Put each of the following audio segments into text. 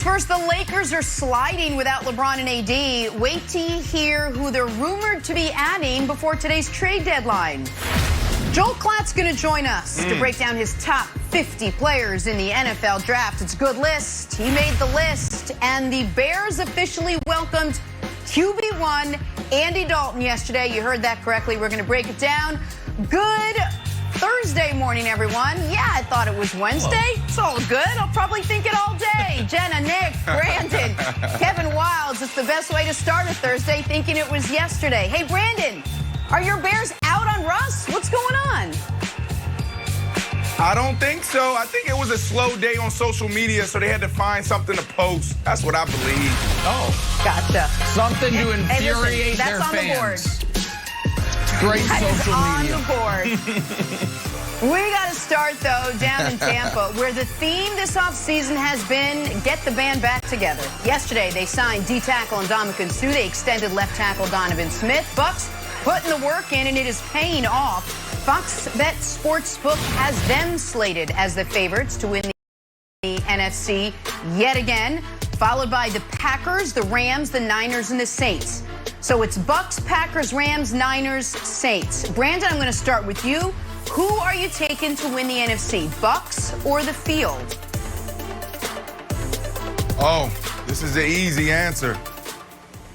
First, the Lakers are sliding without LeBron and AD. Wait till you hear who they're rumored to be adding before today's trade deadline. Joel Klatt's going to join us to break down his top 50 players in the NFL draft. It's a good list. He made the list, and the Bears officially welcomed QB1 Andy Dalton yesterday. You heard that correctly. We're going to break it down. Good Thursday morning, everyone. Yeah, I thought it was Wednesday. It's all good. I'll probably think it all day. Jenna, Nick, Brandon, Kevin Wilds. It's the best way to start a Thursday, thinking it was yesterday. Hey, Brandon, are your Bears out on Russ? What's going on? I don't think so. I think it was a slow day on social media, so they had to find something to post. That's what I believe. Oh, gotcha. Something to infuriate listen, their The fans. board. Great social media. On the board. We got to start, though, down in Tampa, where the theme this offseason has been get the band back together. Yesterday, they signed D-tackle Ndamukong Suh. They extended left tackle Donovan Smith. Bucs putting the work in, and it is paying off. Fox Bet Sportsbook has them slated as the favorites to win the NFC yet again, followed by the Packers, the Rams, the Niners, and the Saints. So it's Bucs, Packers, Rams, Niners, Saints. Brandon, I'm going to start with you. Who are you taking to win the NFC, Bucs or the field? Oh, this is an easy answer.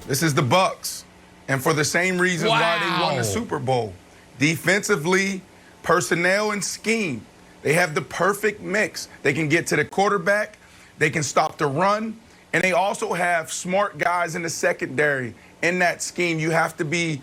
This is the Bucs, and for the same reasons why they won the Super Bowl. Defensively, personnel, and scheme. They have the perfect mix. They can get to the quarterback, they can stop the run, and they also have smart guys in the secondary. In that scheme, you have to be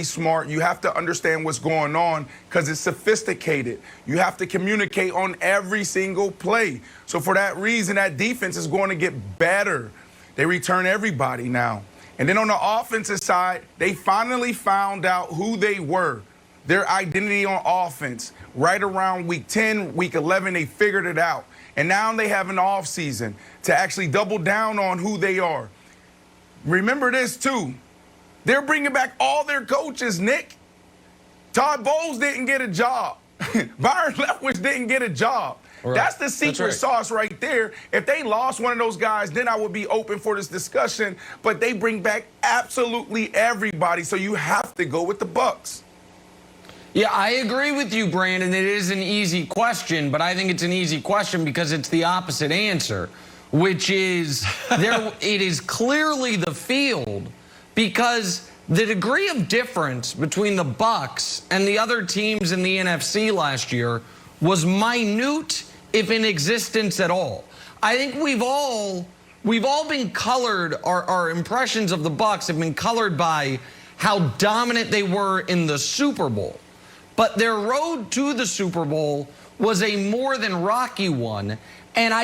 smart. You have to understand what's going on because it's sophisticated. You have to communicate on every single play. So for that reason, that defense is going to get better. They return everybody now. And then on the offensive side, they finally found out who they were, their identity on offense. Right around week 10, week 11, they figured it out. And now they have an offseason to actually double down on who they are. Remember this, too. They're bringing back all their coaches, Nick. Todd Bowles didn't get a job. Byron Leftwich didn't get a job. Right. That's the secret sauce right there. If they lost one of those guys, then I would be open for this discussion. But they bring back absolutely everybody, so you have to go with the Bucs. Yeah, I agree with you, Brandon. It is an easy question, but I think it's an easy question because it's the opposite answer, which is it is clearly the field, because the degree of difference between the Bucs and the other teams in the NFC last year was minute, if in existence at all. I think we've all been colored, our impressions of the Bucs have been colored by how dominant they were in the Super Bowl. But their road to the Super Bowl was a more than rocky one. And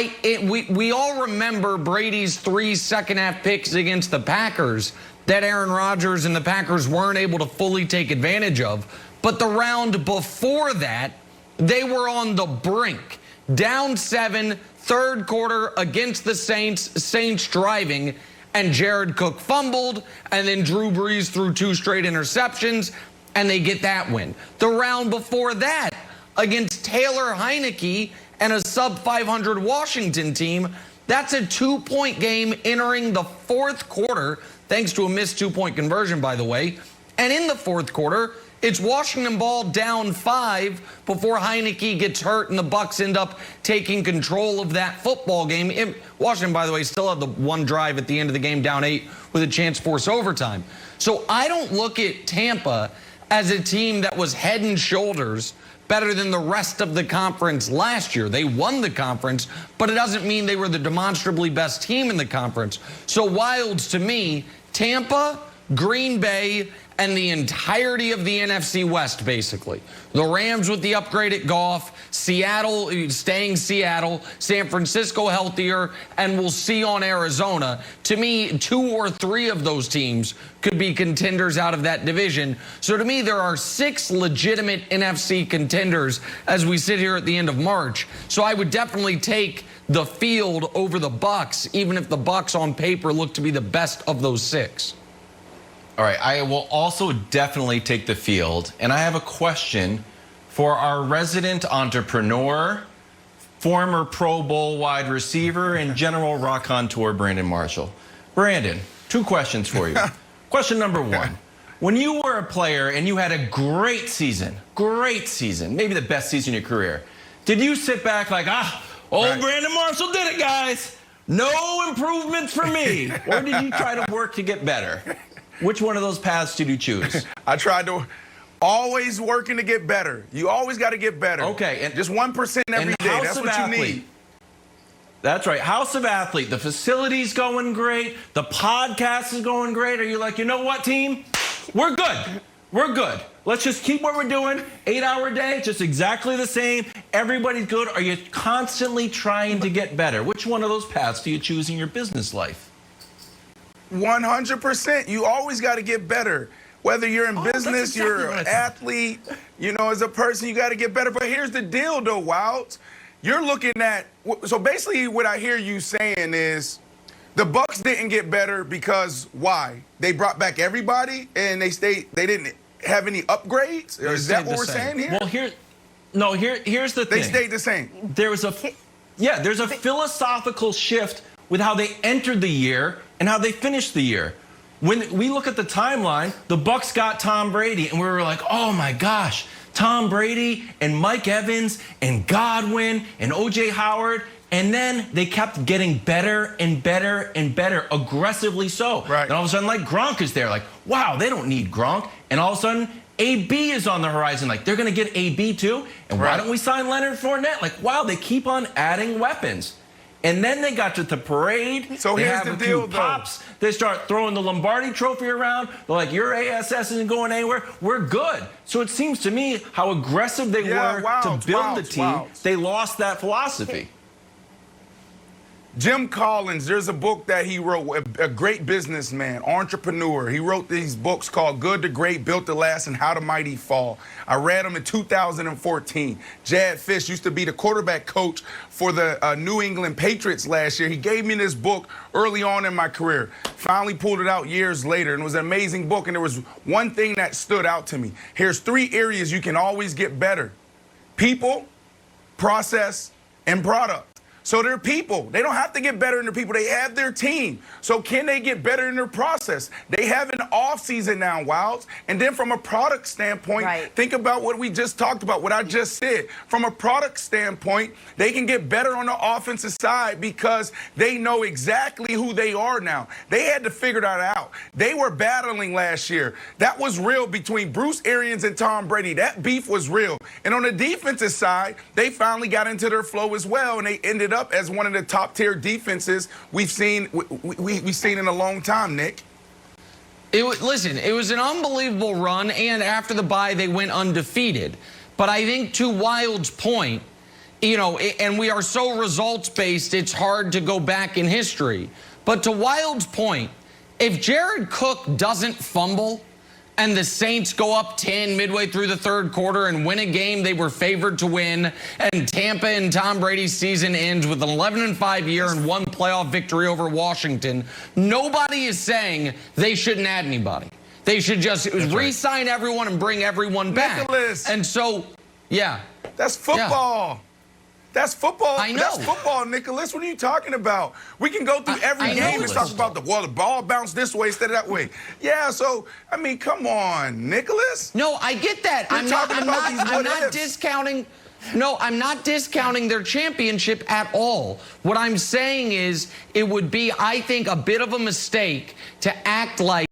we all remember Brady's 3 second-half picks against the Packers that Aaron Rodgers and the Packers weren't able to fully take advantage of. But the round before that, they were on the brink. Down 7, third quarter against the Saints driving, and Jared Cook fumbled, and then Drew Brees threw 2 straight interceptions, and they get that win. The round before that, against Taylor Heineke and a sub-500 Washington team, that's a 2-point game entering the fourth quarter, thanks to a missed 2-point conversion, by the way. And in the fourth quarter, it's Washington ball down 5 before Heineke gets hurt and the Bucs end up taking control of that football game. Washington, by the way, still had the one drive at the end of the game down 8 with a chance to force overtime. So I don't look at Tampa as a team that was head and shoulders better than the rest of the conference last year. They won the conference, but it doesn't mean they were the demonstrably best team in the conference. So Wilds, to me, Tampa, Green Bay, and the entirety of the NFC West, basically. The Rams with the upgraded Goff, Seattle staying Seattle, San Francisco healthier, and we'll see on Arizona. To me, 2 or 3 of those teams could be contenders out of that division. So to me, there are 6 legitimate NFC contenders as we sit here at the end of March. So I would definitely take the field over the Bucs, even if the Bucs on paper look to be the best of those 6. All right, I will also definitely take the field. And I have a question for our resident entrepreneur, former Pro Bowl wide receiver and general raconteur Brandon Marshall. Brandon, 2 questions for you. Question number 1. When you were a player and you had a great season, maybe the best season of your career, did you sit back like, Brandon Marshall did it, guys. No improvements for me. Or did you try to work to get better? Which one of those paths did you choose? I tried to always working to get better. You always got to get better. Okay. And just 1% every day. That's what you need. That's right. House of Athlete. The facility's going great. The podcast is going great. Are you like, you know what, team? We're good. We're good. Let's just keep what we're doing. 8-hour day, just exactly the same. Everybody's good. Are you constantly trying to get better? Which one of those paths do you choose in your business life? 100%. You always got to get better. Whether you're in business, you're an athlete, as a person, you got to get better. But here's the deal, though, Wilds. You're looking at, so basically what I hear you saying is the Bucs didn't get better because why? They brought back everybody and they didn't have any upgrades? Is that what we're saying here? Well, here's the thing. They stayed the same. There's a philosophical shift with how they entered the year and how they finished the year. When we look at the timeline, the Bucs got Tom Brady, and we were like, oh my gosh, Tom Brady and Mike Evans and Godwin and O.J. Howard. And then they kept getting better and better and better, aggressively so. Right. And all of a sudden, like, Gronk is there. Like, wow, they don't need Gronk. And all of a sudden, AB is on the horizon. Like, they're going to get AB too. And why don't we sign Leonard Fournette? Like, wow, they keep on adding weapons. And then they got to the parade. So they here's have the a few deal, though. pops. They start throwing the Lombardi trophy around. They're like, your ASS isn't going anywhere. We're good. So it seems to me how aggressive they were to build the team. They lost that philosophy. Jim Collins, there's a book that he wrote, a great businessman, entrepreneur. He wrote these books called Good to Great, Built to Last, and How the Mighty Fall. I read them in 2014. Jad Fish used to be the quarterback coach for the New England Patriots last year. He gave me this book early on in my career. Finally pulled it out years later, and it was an amazing book. And there was one thing that stood out to me. Here's 3 areas you can always get better: people, process, and product. So they're people. They don't have to get better in their people. They have their team. So can they get better in their process? They have an offseason now, Wilds. And then from a product standpoint, think about what we just talked about, what I just said. From a product standpoint, they can get better on the offensive side because they know exactly who they are now. They had to figure that out. They were battling last year. That was real between Bruce Arians and Tom Brady. That beef was real. And on the defensive side, they finally got into their flow as well, and they ended up as one of the top tier defenses we've seen in a long time, Nick. Listen, it was an unbelievable run, and after the bye, they went undefeated. But I think to Wild's point, and we are so results-based, it's hard to go back in history. But to Wild's point, if Jared Cook doesn't fumble and the Saints go up 10 midway through the 3rd quarter and win a game they were favored to win, and Tampa and Tom Brady's season ends with an 11-5 year and 1 playoff victory over Washington, nobody is saying they shouldn't add anybody. They should just re-sign everyone and bring everyone back. Nicholas. And so, yeah. That's football. Yeah. That's football. I know. That's football, Nicholas. What are you talking about? We can go through every game and talk about the ball bounced this way instead of that way. Yeah, so, I mean, come on, Nicholas. No, I get that. I'm not discounting. No, I'm not discounting their championship at all. What I'm saying is it would be, I think, a bit of a mistake to act like